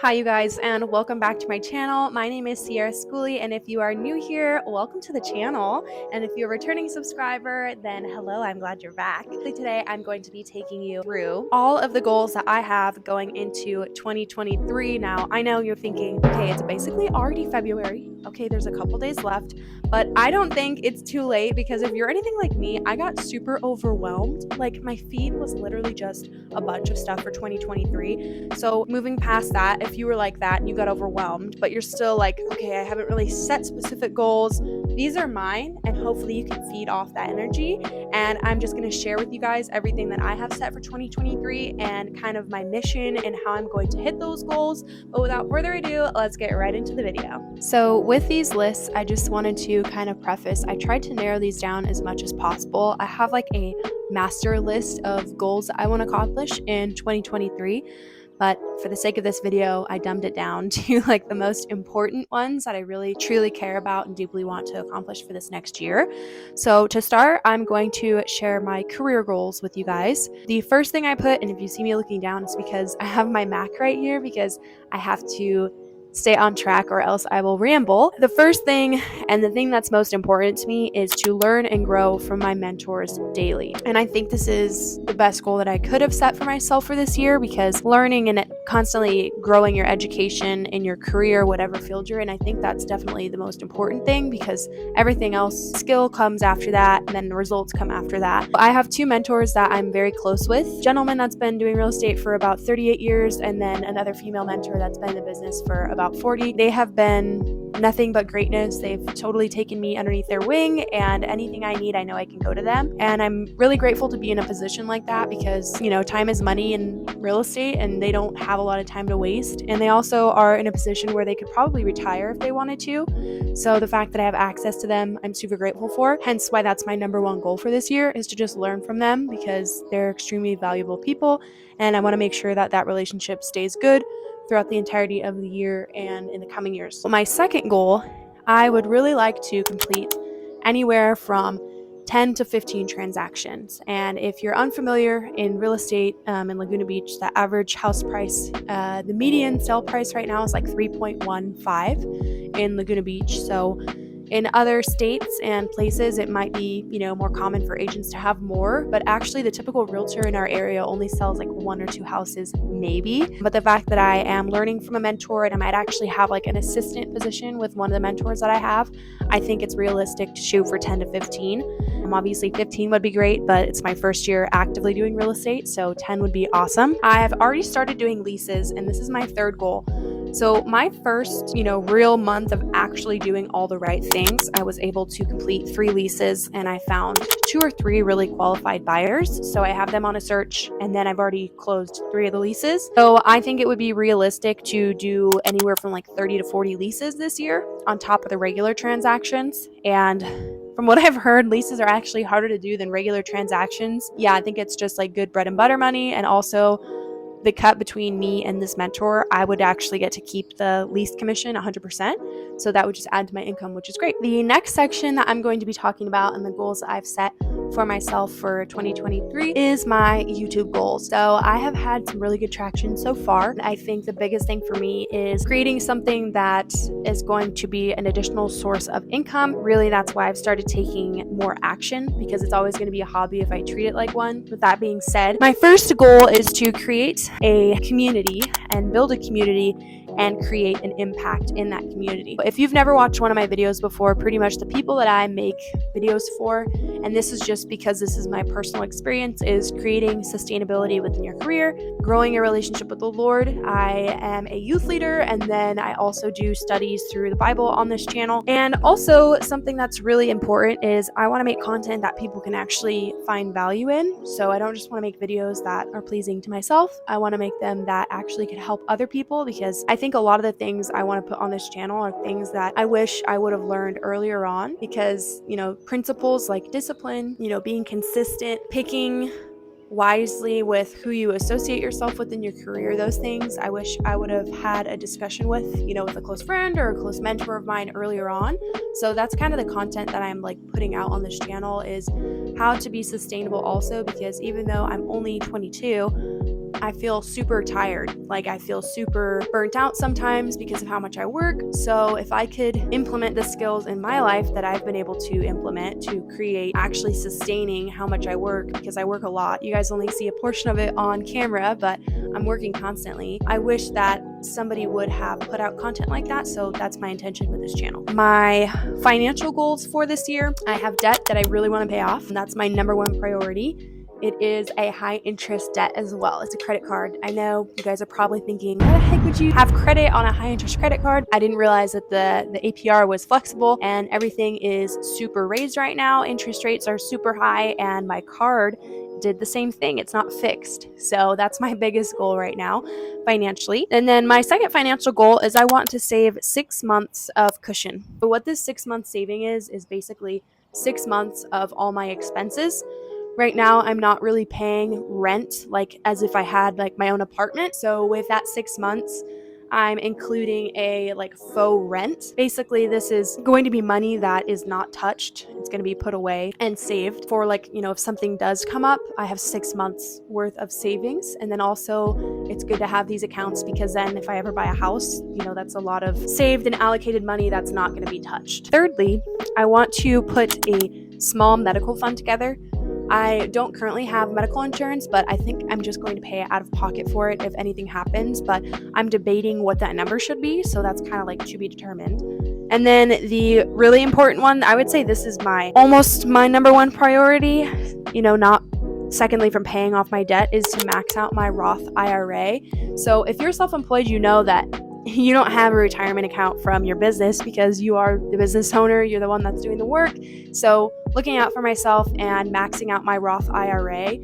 Hi you guys, and welcome back to my channel. My name is Sierra Schooley, and if you are new here, welcome to the channel. And if you're a returning subscriber, then hello, I'm glad you're back. Today I'm going to be taking you through all of the goals that I have going into 2023. Now, I know you're thinking, okay, it's basically already February. Okay, there's a couple days left, but I don't think it's too late because if you're anything like me, I got super overwhelmed. Like my feed was literally just a bunch of stuff for 2023. So moving past that, if you were like that and you got overwhelmed, but you're still like, okay, I haven't really set specific goals, these are mine, and hopefully you can feed off that energy. And I'm just going to share with you guys everything that I have set for 2023 and kind of my mission and how I'm going to hit those goals. But without further ado, let's get right into the video. So with these lists, I just wanted to kind of preface, I tried to narrow these down as much as possible. I have like a master list of goals that I want to accomplish in 2023. But for the sake of this video, I dumbed it down to like the most important ones that I really truly care about and deeply want to accomplish for this next year. So to start, I'm going to share my career goals with you guys. The first thing I put, and if you see me looking down, it's because I have my Mac right here because I have to stay on track or else I will ramble. The first thing and the thing that's most important to me is to learn and grow from my mentors daily. And I think this is the best goal that I could have set for myself for this year because learning and constantly growing your education in your career, whatever field you're in, I think that's definitely the most important thing because everything else, skill comes after that and then the results come after that. I have two mentors that I'm very close with. A gentleman that's been doing real estate for about 38 years and then another female mentor that's been in the business for about 40. They have been nothing but greatness. They've totally taken me underneath their wing, and anything I need, I know I can go to them. And I'm really grateful to be in a position like that because, you know, time is money in real estate and they don't have a lot of time to waste. And they also are in a position where they could probably retire if they wanted to. So the fact that I have access to them, I'm super grateful for. Hence why that's my number one goal for this year is to just learn from them because they're extremely valuable people. And I want to make sure that that relationship stays good throughout the entirety of the year and in the coming years. My second goal, I would really like to complete anywhere from 10 to 15 transactions. And if you're unfamiliar in real estate in Laguna Beach, the average house price, the median sale price right now is like 3.15 in Laguna Beach. So in other states and places, it might be, you know, more common for agents to have more, but actually the typical realtor in our area only sells like one or two houses, maybe. But the fact that I am learning from a mentor and I might actually have like an assistant position with one of the mentors that I have, I think it's realistic to shoot for 10 to 15. Obviously 15 would be great, but it's my first year actively doing real estate, so 10 would be awesome. I have already started doing leases, and this is my third goal. So my first, real month of actually doing all the right things, I was able to complete 3 leases and I found 2 or 3 really qualified buyers. So I have them on a search and then I've already closed 3 of the leases. So I think it would be realistic to do anywhere from like 30 to 40 leases this year on top of the regular transactions. And from what I've heard, leases are actually harder to do than regular transactions. Yeah, I think it's just like good bread and butter money, and also the cut between me and this mentor, I would actually get to keep the lease commission 100%. So that would just add to my income, which is great. The next section that I'm going to be talking about and the goals that I've set for myself for 2023 is my YouTube goals. So I have had some really good traction so far. I think the biggest thing for me is creating something that is going to be an additional source of income. Really, that's why I've started taking more action, because it's always going to be a hobby if I treat it like one. With that being said, my first goal is to create a community and build a community and create an impact in that community. If you've never watched one of my videos before, pretty much the people that I make videos for, and this is just because this is my personal experience, is creating sustainability within your career, growing your relationship with the Lord. I am a youth leader, and then I also do studies through the Bible on this channel. And also something that's really important is I want to make content that people can actually find value in. So I don't just want to make videos that are pleasing to myself. I want to make them that actually could help other people, because I think a lot of the things I want to put on this channel are things that I wish I would have learned earlier on, because, principles like discipline, being consistent, picking wisely with who you associate yourself with in your career, those things I wish I would have had a discussion with, with a close friend or a close mentor of mine earlier on. So that's kind of the content that I'm like putting out on this channel, is how to be sustainable also, because even though I'm only 22, I feel super tired. Like I feel super burnt out sometimes because of how much I work. So if I could implement the skills in my life that I've been able to implement to create actually sustaining how much I work, because I work a lot. You guys only see a portion of it on camera, but I'm working constantly. I wish that somebody would have put out content like that. So that's my intention with this channel. My financial goals for this year, I have debt that I really want to pay off, and that's my number one priority. It is a high interest debt as well. It's a credit card. I know you guys are probably thinking, why the heck would you have credit on a high interest credit card? I didn't realize that the APR was flexible and everything is super raised right now. Interest rates are super high and my card did the same thing. It's not fixed. So that's my biggest goal right now financially. And then my second financial goal is I want to save 6 months of cushion. But what this 6 month saving is basically 6 months of all my expenses. Right now, I'm not really paying rent like as if I had like my own apartment. So with that 6 months, I'm including a like faux rent. Basically, this is going to be money that is not touched. It's going to be put away and saved for like, if something does come up, I have 6 months worth of savings. And then also it's good to have these accounts because then if I ever buy a house, that's a lot of saved and allocated money that's not going to be touched. Thirdly, I want to put a small medical fund together. I don't currently have medical insurance, but I think I'm just going to pay out of pocket for it if anything happens, but I'm debating what that number should be, so that's kind of like to be determined. And then the really important one, I would say this is almost my number one priority, not secondly from paying off my debt, is to max out my Roth IRA. So if you're self-employed, you know that you don't have a retirement account from your business because you are the business owner, you're the one that's doing the work. So looking out for myself and maxing out my Roth IRA.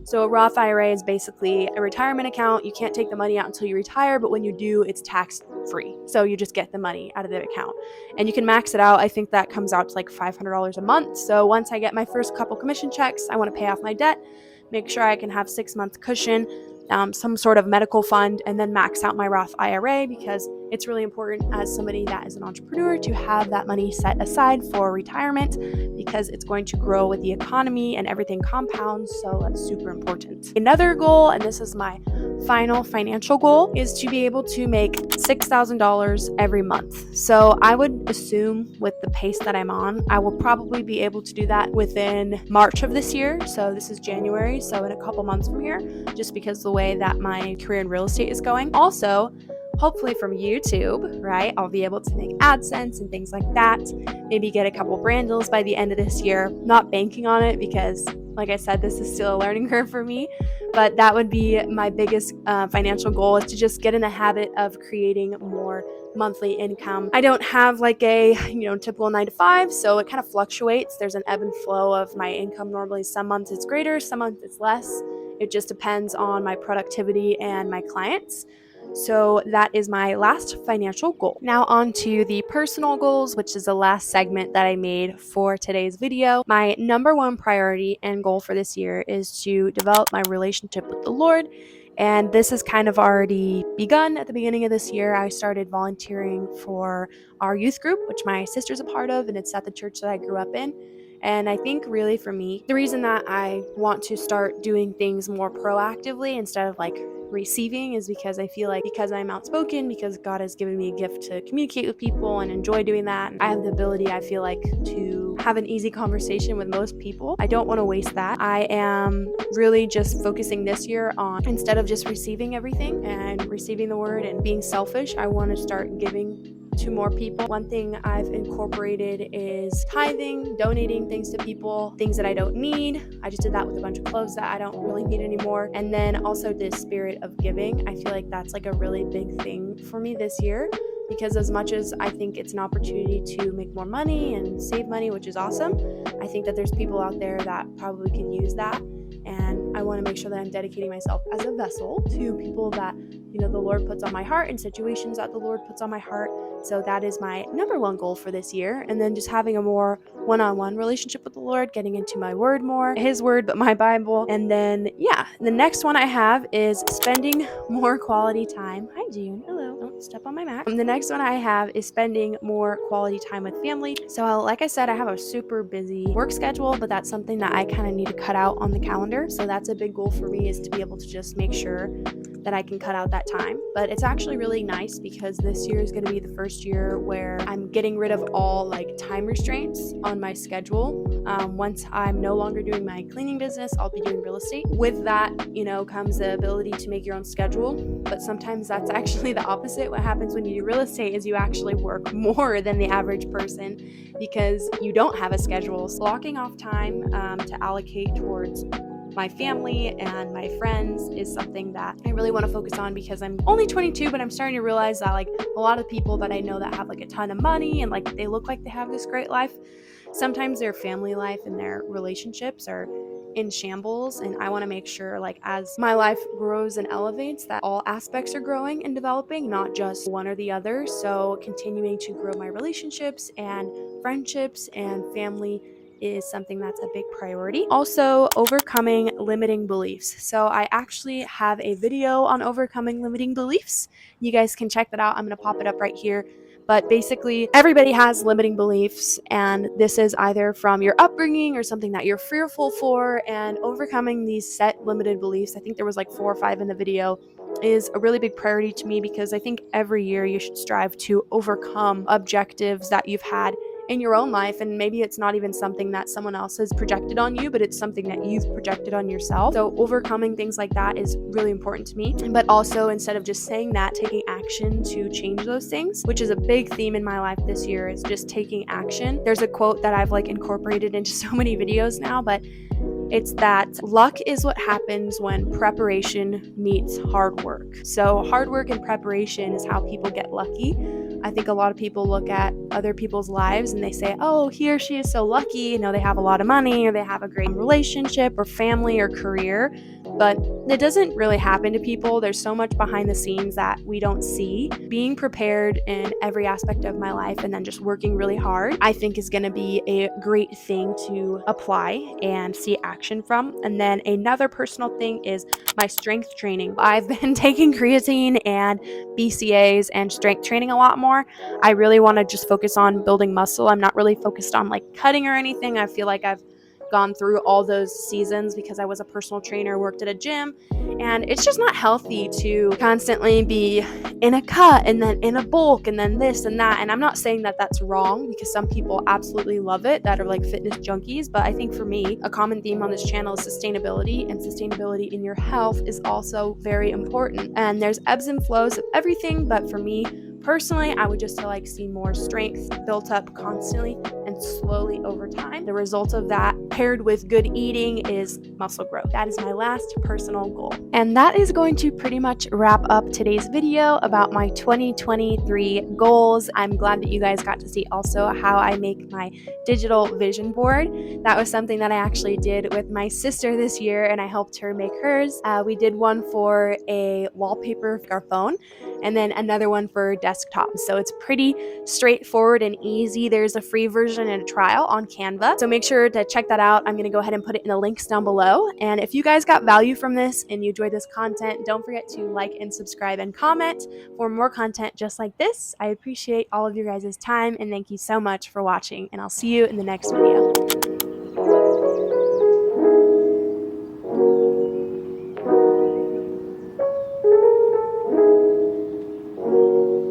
So a Roth IRA is basically a retirement account. You can't take the money out until you retire, but when you do, it's tax free. So you just get the money out of the account and you can max it out. I think that comes out to like $500 a month. So once I get my first couple commission checks, I want to pay off my debt, make sure I can have 6 months cushion, some sort of medical fund, and then max out my Roth IRA because it's really important as somebody that is an entrepreneur to have that money set aside for retirement because it's going to grow with the economy and everything compounds. So that's super important. Another goal, and this is my final financial goal, is to be able to make $6,000 every month. So I would assume with the pace that I'm on, I will probably be able to do that within March of this year. So this is January, so in a couple months from here, just because the way that my career in real estate is going. Also, hopefully from YouTube, right? I'll be able to make AdSense and things like that. Maybe get a couple brand deals by the end of this year. Not banking on it because, like I said, this is still a learning curve for me. But that would be my biggest financial goal, is to just get in the habit of creating more monthly income. I don't have like a typical 9 to 5, so it kind of fluctuates. There's an ebb and flow of my income. Normally some months it's greater, some months it's less. It just depends on my productivity and my clients. So that is my last financial goal. Now on to the personal goals, which is the last segment that I made for today's video. My number one priority and goal for this year is to develop my relationship with the Lord. And this has kind of already begun at the beginning of this year. I started volunteering for our youth group, which my sister's a part of, and it's at the church that I grew up in. And I think really for me, the reason that I want to start doing things more proactively instead of like receiving is because I feel like because I'm outspoken, because God has given me a gift to communicate with people and enjoy doing that, I have the ability, I feel like, to have an easy conversation with most people. I don't want to waste that. I am really just focusing this year on, instead of just receiving everything and receiving the word and being selfish, I want to start giving to more people. One thing I've incorporated is tithing, donating things to people, things that I don't need. I just did that with a bunch of clothes that I don't really need anymore. And then also the spirit of giving. I feel like that's like a really big thing for me this year, because as much as I think it's an opportunity to make more money and save money, which is awesome, I think that there's people out there that probably could use that. And I want to make sure that I'm dedicating myself as a vessel to people that, the Lord puts on my heart and situations that the Lord puts on my heart. So that is my number one goal for this year. And then just having a more one-on-one relationship with the Lord, getting into my word more, his word, but my Bible. And then, the next one I have is spending more quality time. Hi, June. Hello. step on my Mac. The next one I have is spending more quality time with family. So like I said, I have a super busy work schedule, but that's something that I kind of need to cut out on the calendar. So that's a big goal for me, is to be able to just make sure that I can cut out that time. But it's actually really nice because this year is going to be the first year where I'm getting rid of all like time restraints on my schedule. Once I'm no longer doing my cleaning business, I'll be doing real estate. With that, comes the ability to make your own schedule. But sometimes that's actually the opposite. What happens when you do real estate is you actually work more than the average person because you don't have a schedule. So blocking off time to allocate towards my family and my friends is something that I really want to focus on, because I'm only 22, but I'm starting to realize that like a lot of people that I know that have like a ton of money and like they look like they have this great life, sometimes their family life and their relationships are in shambles. And I want to make sure, like, as my life grows and elevates, that all aspects are growing and developing, not just one or the other. So continuing to grow my relationships and friendships and family is something that's a big priority. Also, overcoming limiting beliefs. So I actually have a video on overcoming limiting beliefs. You guys can check that out. I'm going to pop it up right here. But basically, everybody has limiting beliefs, and this is either from your upbringing or something that you're fearful for. And overcoming these set limited beliefs, I think there was like 4 or 5 in the video, is a really big priority to me, because I think every year you should strive to overcome objectives that you've had in your own life. And maybe it's not even something that someone else has projected on you, but it's something that you've projected on yourself. So overcoming things like that is really important to me. But also, instead of just saying that, taking action to change those things, which is a big theme in my life this year, is just taking action. There's a quote that I've like incorporated into so many videos now, but it's that luck is what happens when preparation meets hard work. So hard work and preparation is how people get lucky. I think a lot of people look at other people's lives and they say, oh, he or she is so lucky, they have a lot of money, or they have a great relationship or family or career. But it doesn't really happen to people. There's so much behind the scenes that we don't see. Being prepared in every aspect of my life and then just working really hard, I think, is going to be a great thing to apply and see action from. And then another personal thing is my strength training. I've been taking creatine and BCAAs and strength training a lot more. I really want to just focus on building muscle. I'm not really focused on like cutting or anything. I feel like I've gone through all those seasons because I was a personal trainer, worked at a gym, and it's just not healthy to constantly be in a cut and then in a bulk and then this and that. And I'm not saying that that's wrong, because some people absolutely love it that are like fitness junkies. But I think for me, a common theme on this channel is sustainability, and sustainability in your health is also very important. And there's ebbs and flows of everything, but for me personally, I would just like see more strength built up constantly and slowly over time. The result of that, paired with good eating, is muscle growth. That is my last personal goal. And that is going to pretty much wrap up today's video about my 2023 goals. I'm glad that you guys got to see also how I make my digital vision board. That was something that I actually did with my sister this year, and I helped her make hers. We did one for a wallpaper for our phone, and then another one for desktop. So it's pretty straightforward and easy. There's a free version and a trial on Canva. So make sure to check that out. I'm going to go ahead and put it in the links down below. And if you guys got value from this and you enjoyed this content, don't forget to like and subscribe and comment for more content just like this. I appreciate all of your guys' time, and thank you so much for watching, and I'll see you in the next video.